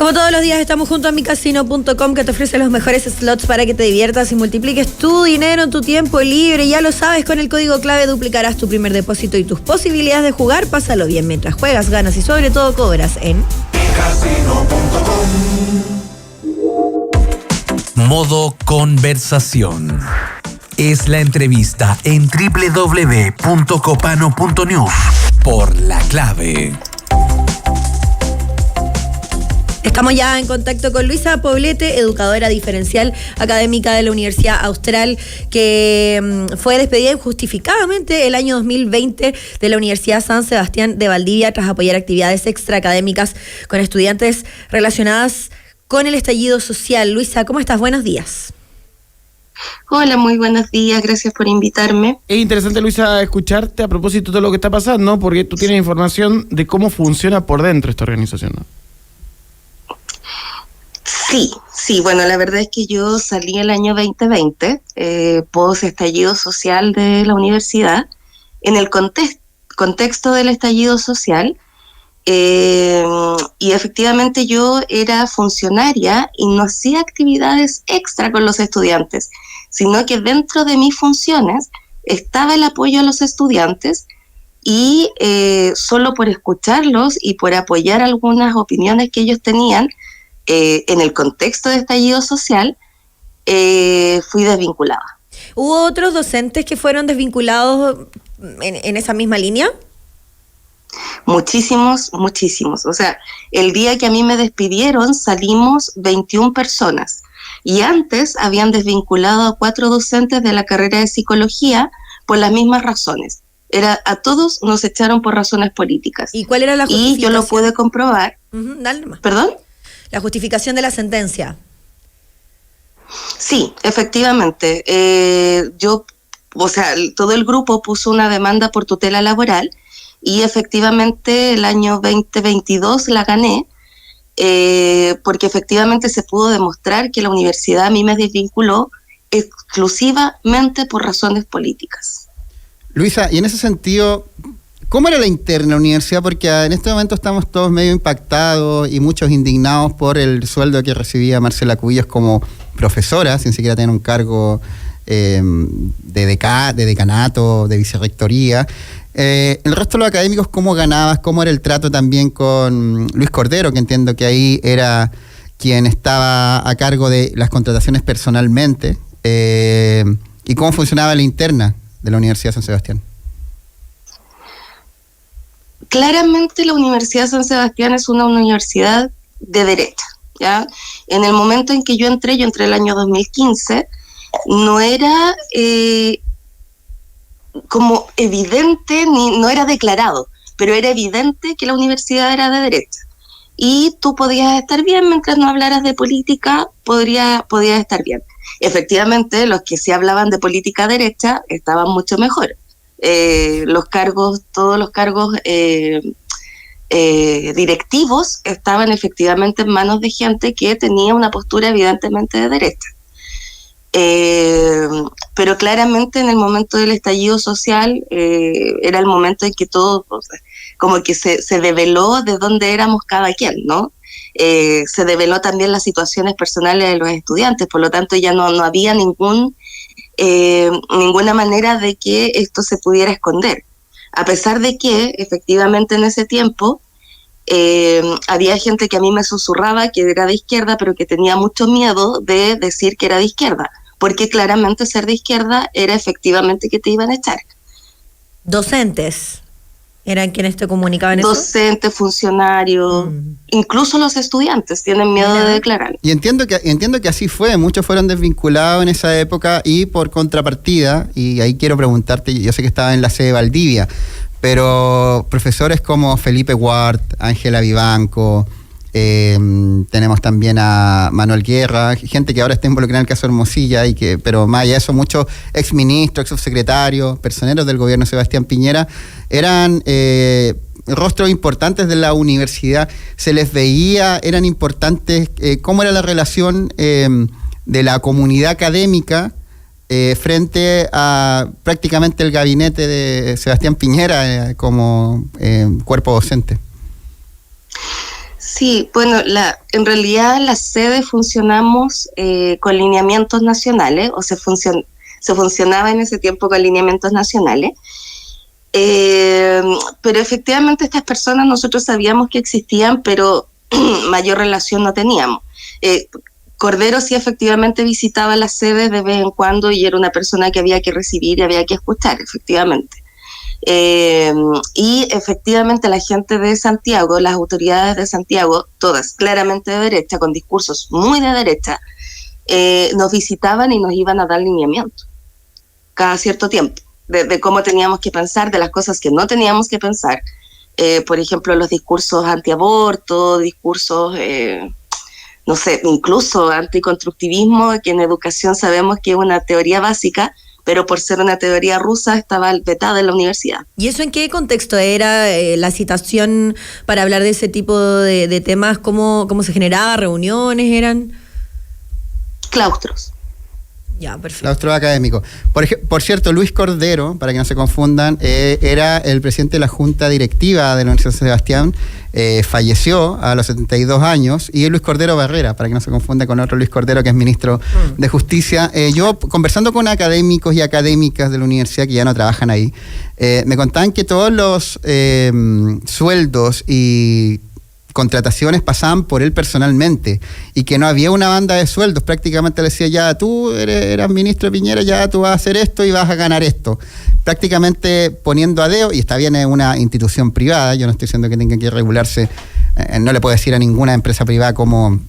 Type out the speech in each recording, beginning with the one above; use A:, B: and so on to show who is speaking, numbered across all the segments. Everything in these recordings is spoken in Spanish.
A: Como todos los días estamos junto a micasino.com, que te ofrece los mejores slots para que te diviertas y multipliques tu dinero en tu tiempo libre. Ya lo sabes, con el código clave duplicarás tu primer depósito y tus posibilidades de jugar. Pásalo bien mientras juegas, ganas y sobre todo cobras en
B: micasino.com.
C: Modo conversación. Es la entrevista en www.copano.news por La Clave.
A: Estamos ya en contacto con Luisa Poblete, educadora diferencial académica de la Universidad Austral, que fue despedida injustificadamente el año 2020 de la Universidad San Sebastián de Valdivia tras apoyar actividades extraacadémicas con estudiantes relacionadas con el estallido social. Luisa, ¿cómo estás? Buenos días.
D: Hola, muy buenos días, gracias por invitarme.
E: Es interesante, Luisa, escucharte a propósito de todo lo que está pasando, porque tú tienes información de cómo funciona por dentro esta organización, ¿no?
D: Sí, bueno, la verdad es que yo salí el año 2020, post estallido social de la universidad, en el contexto del estallido social, y efectivamente yo era funcionaria y no hacía actividades extra con los estudiantes, sino que dentro de mis funciones estaba el apoyo a los estudiantes y solo por escucharlos y por apoyar algunas opiniones que ellos tenían, en el contexto de estallido social, fui desvinculada.
A: ¿Hubo otros docentes que fueron desvinculados en esa misma línea?
D: Muchísimos. O sea, el día que a mí me despidieron salimos 21 personas y antes habían desvinculado a 4 docentes de la carrera de psicología por las mismas razones. A todos nos echaron por razones políticas.
A: ¿Y cuál era la justificación?
D: Y yo lo pude comprobar.
A: Dale más.
D: ¿Perdón?
A: La justificación de la sentencia.
D: Sí, efectivamente. Todo el grupo puso una demanda por tutela laboral y efectivamente el año 2022 la gané, porque efectivamente se pudo demostrar que la universidad a mí me desvinculó exclusivamente por razones políticas.
F: Luisa, y en ese sentido, ¿cómo era la interna de la universidad? Porque en este momento estamos todos medio impactados y muchos indignados por el sueldo que recibía Marcela Cubillos como profesora, sin siquiera tener un cargo de decanato, de vicerrectoría. El resto de los académicos, ¿cómo ganabas? ¿Cómo era el trato también con Luis Cordero, que entiendo que ahí era quien estaba a cargo de las contrataciones personalmente? ¿Y cómo funcionaba la interna de la Universidad de San Sebastián?
D: Claramente la Universidad de San Sebastián es una universidad de derecha, ¿ya? En el momento en que yo entré el año 2015, no era como evidente, no era declarado, pero era evidente que la universidad era de derecha. Y tú podías estar bien mientras no hablaras de política, podías estar bien. Efectivamente, los que sí hablaban de política derecha estaban mucho mejor. Todos los cargos directivos estaban efectivamente en manos de gente que tenía una postura evidentemente de derecha. Pero claramente en el momento del estallido social era el momento en que todo, como que se develó de dónde éramos cada quien, ¿no? Se develó también las situaciones personales de los estudiantes, por lo tanto ya no había ninguna manera de que esto se pudiera esconder, a pesar de que efectivamente en ese tiempo había gente que a mí me susurraba que era de izquierda, pero que tenía mucho miedo de decir que era de izquierda, porque claramente ser de izquierda era efectivamente que te iban a echar.
A: ¿Docentes eran quienes te comunicaban eso?
D: Docentes, funcionarios, incluso los estudiantes tienen miedo de declarar.
F: Y entiendo que así fue, muchos fueron desvinculados en esa época y por contrapartida, y ahí quiero preguntarte, yo sé que estaba en la sede de Valdivia, pero profesores como Felipe Ward, Ángela Vivanco, tenemos también a Manuel Guerra, gente que ahora está involucrada en el caso Hermosilla, pero más allá de eso, muchos exministros, exsecretarios, personeros del gobierno de Sebastián Piñera, eran rostros importantes de la universidad, se les veía, eran importantes. ¿Cómo era la relación de la comunidad académica frente a prácticamente el gabinete de Sebastián Piñera como cuerpo docente?
D: Sí, bueno, en realidad la sede funcionamos con lineamientos nacionales, o se funcionaba en ese tiempo con lineamientos nacionales, pero efectivamente estas personas nosotros sabíamos que existían, pero mayor relación no teníamos. Cordero sí efectivamente visitaba la sede de vez en cuando y era una persona que había que recibir y había que escuchar, efectivamente. Y efectivamente la gente de Santiago, las autoridades de Santiago, todas claramente de derecha, con discursos muy de derecha, nos visitaban y nos iban a dar lineamientos cada cierto tiempo, de cómo teníamos que pensar, de las cosas que no teníamos que pensar. Por ejemplo, los discursos antiaborto, discursos, no sé, incluso anticonstructivismo, que en educación sabemos que es una teoría básica, pero por ser una teoría rusa estaba vetada en la universidad.
A: ¿Y eso en qué contexto era la citación para hablar de ese tipo de temas? ¿Cómo se generaba? ¿Reuniones eran?
D: Claustros.
A: Ya, perfecto.
F: Claustro académico. Por cierto, Luis Cordero, para que no se confundan, era el presidente de la Junta Directiva de la Universidad de San Sebastián, falleció a los 72 años, y Luis Cordero Barrera, para que no se confunda con otro Luis Cordero, que es ministro de Justicia. Yo, conversando con académicos y académicas de la universidad que ya no trabajan ahí, me contaban que todos los sueldos y contrataciones pasaban por él personalmente y que no había una banda de sueldos. Prácticamente le decía, ya tú eras ministro de Piñera, ya tú vas a hacer esto y vas a ganar esto, prácticamente poniendo a dedo. Y está bien, es una institución privada, yo no estoy diciendo que tenga que regularse, no le puedo decir a ninguna empresa privada cómo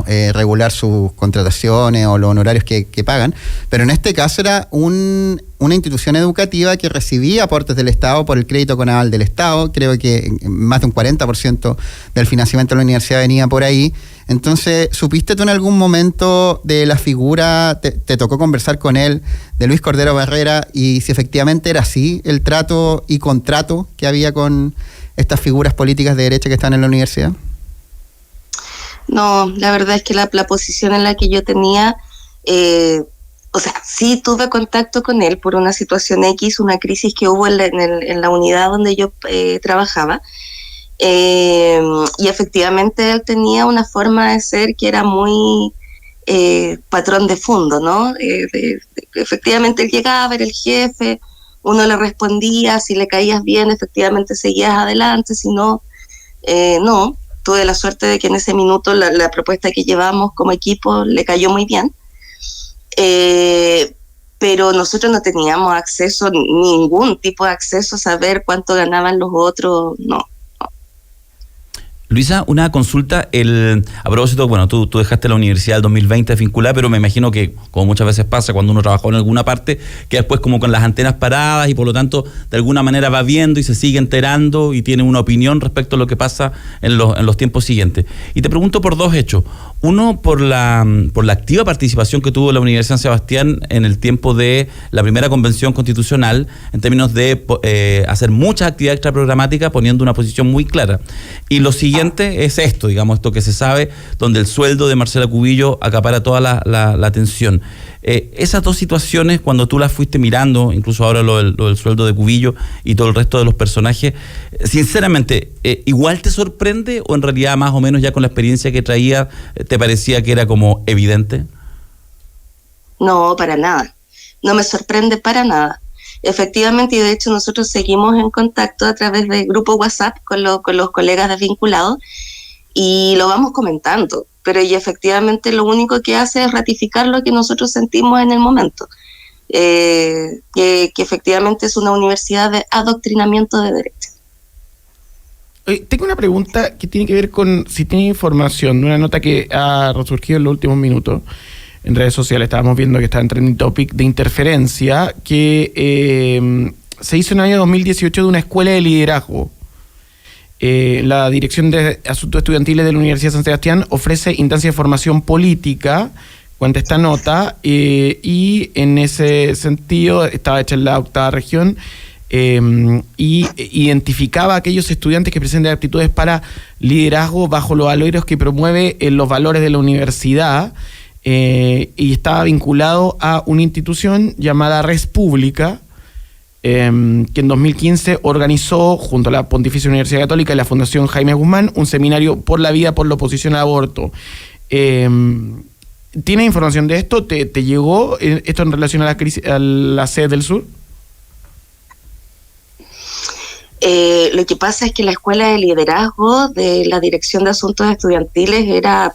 F: regular sus contrataciones o los honorarios que pagan, pero en este caso era una institución educativa que recibía aportes del Estado por el crédito Conaval del Estado. Creo que más de un 40% del financiamiento de la universidad venía por ahí. Entonces, ¿supiste tú en algún momento de la figura, te tocó conversar con él, de Luis Cordero Barrera, y si efectivamente era así el trato y contrato que había con estas figuras políticas de derecha que están en la universidad?
D: No, la verdad es que la posición en la que yo tenía, o sea, sí tuve contacto con él por una situación X, una crisis que hubo en la unidad donde yo trabajaba, y efectivamente él tenía una forma de ser que era muy patrón de fondo, ¿no? Efectivamente él llegaba, era el jefe, uno le respondía, si le caías bien, efectivamente seguías adelante, si no, no. Tuve la suerte de que en ese minuto la propuesta que llevamos como equipo le cayó muy bien, pero nosotros no teníamos acceso, ningún tipo de acceso a saber cuánto ganaban los otros, no.
G: Luisa, una consulta, a propósito, bueno, tú dejaste la universidad el 2020 desvinculada, pero me imagino que, como muchas veces pasa cuando uno trabajó en alguna parte, que después como con las antenas paradas y por lo tanto de alguna manera va viendo y se sigue enterando y tiene una opinión respecto a lo que pasa en los tiempos siguientes. Y te pregunto por dos hechos. Uno, por la activa participación que tuvo la Universidad de San Sebastián en el tiempo de la primera convención constitucional, en términos de hacer muchas actividades extraprogramáticas poniendo una posición muy clara. Y lo siguiente es esto, digamos, esto que se sabe, donde el sueldo de Marcela Cubillo acapara toda la atención. Esas dos situaciones, cuando tú las fuiste mirando, incluso ahora lo del sueldo de Cubillo y todo el resto de los personajes, sinceramente, ¿igual te sorprende o en realidad más o menos ya con la experiencia que traía te parecía que era como evidente?
D: No, para nada. No me sorprende para nada. Efectivamente, y de hecho nosotros seguimos en contacto a través del grupo WhatsApp con los colegas desvinculados y lo vamos comentando, pero y efectivamente lo único que hace es ratificar lo que nosotros sentimos en el momento, que efectivamente es una universidad de adoctrinamiento de derecha.
E: Tengo una pregunta que tiene que ver con si tiene información de una nota que ha resurgido en los últimos minutos. En redes sociales estábamos viendo que está en trending topic de interferencia, que se hizo en el año 2018 de una escuela de liderazgo. La Dirección de Asuntos Estudiantiles de la Universidad de San Sebastián ofrece instancias de formación política, cuenta esta nota, y en ese sentido estaba hecha en la 8ª región, y identificaba a aquellos estudiantes que presenten aptitudes para liderazgo bajo los valores que promueve los valores de la universidad. Y estaba vinculado a una institución llamada Res Pública, que en 2015 organizó, junto a la Pontificia Universidad Católica y la Fundación Jaime Guzmán, un seminario por la vida por la oposición al aborto. ¿Tienes información de esto? ¿Te llegó esto en relación a la crisis, a la sede del sur?
D: Lo que pasa es que la Escuela de Liderazgo de la Dirección de Asuntos Estudiantiles era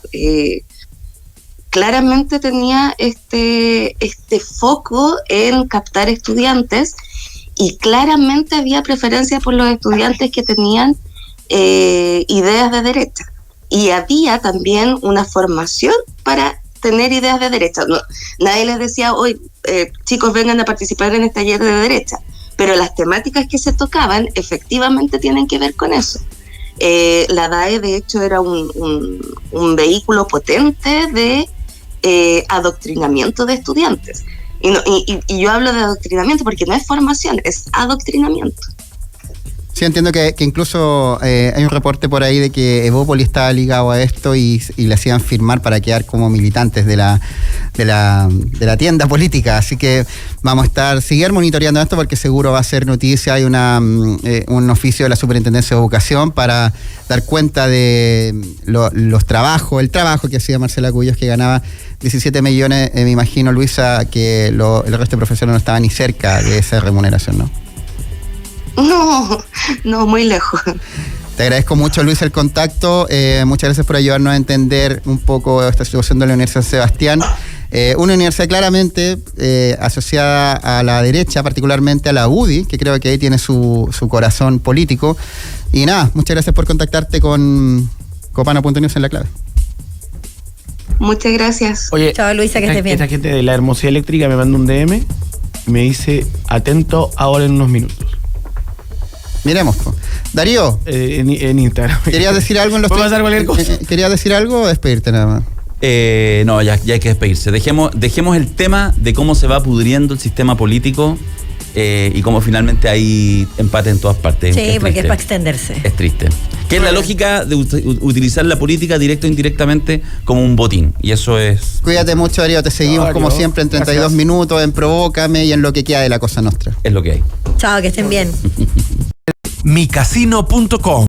D: claramente tenía este foco en captar estudiantes, y claramente había preferencia por los estudiantes que tenían ideas de derecha, y había también una formación para tener ideas de derecha. No, nadie les decía, hoy chicos, vengan a participar en este taller de derecha, pero las temáticas que se tocaban efectivamente tienen que ver con eso. La DAE, de hecho, era un vehículo potente de adoctrinamiento de estudiantes. Y yo hablo de adoctrinamiento porque no es formación, es adoctrinamiento.
F: Sí, entiendo que incluso hay un reporte por ahí de que Evópoli estaba ligado a esto y le hacían firmar para quedar como militantes de la tienda política. Así que vamos a seguir monitoreando esto porque seguro va a ser noticia. Hay un oficio de la Superintendencia de Educación para dar cuenta de el trabajo que hacía Marcela Cuyos, que ganaba 17 millones. Me imagino, Luisa, que el resto de profesores no estaba ni cerca de esa remuneración, ¿no?
D: No, muy lejos.
F: Te agradezco mucho, Luis, el contacto. Muchas gracias por ayudarnos a entender un poco esta situación de la Universidad de San Sebastián. Una universidad claramente asociada a la derecha, particularmente a la UDI, que creo que ahí tiene su corazón político. Y nada, muchas gracias por contactarte con Copano.news en La Clave.
D: Muchas gracias.
E: Oye,
A: chao, Luisa, que estés bien.
E: Esta gente de la Hermosía Eléctrica me manda un DM y me dice, atento ahora en unos minutos.
F: Miremos. Darío.
E: En Instagram.
F: ¿Querías decir algo en los
E: ¿Puedo pasar cualquier cosa?
F: ¿Querías decir algo o despedirte nada más?
G: No, ya hay que despedirse. Dejemos el tema de cómo se va pudriendo el sistema político y cómo finalmente hay empate en todas partes.
A: Sí, porque es para extenderse.
G: Es triste. Que es la lógica de utilizar la política directo o indirectamente como un botín. Y eso es...
F: Cuídate mucho, Darío. Te seguimos como siempre en 32
E: Gracias.
F: minutos, en Provócame y en lo que queda de la Cosa Nostra.
G: Es lo que hay.
A: Chao, que estén bien.
C: micasino.com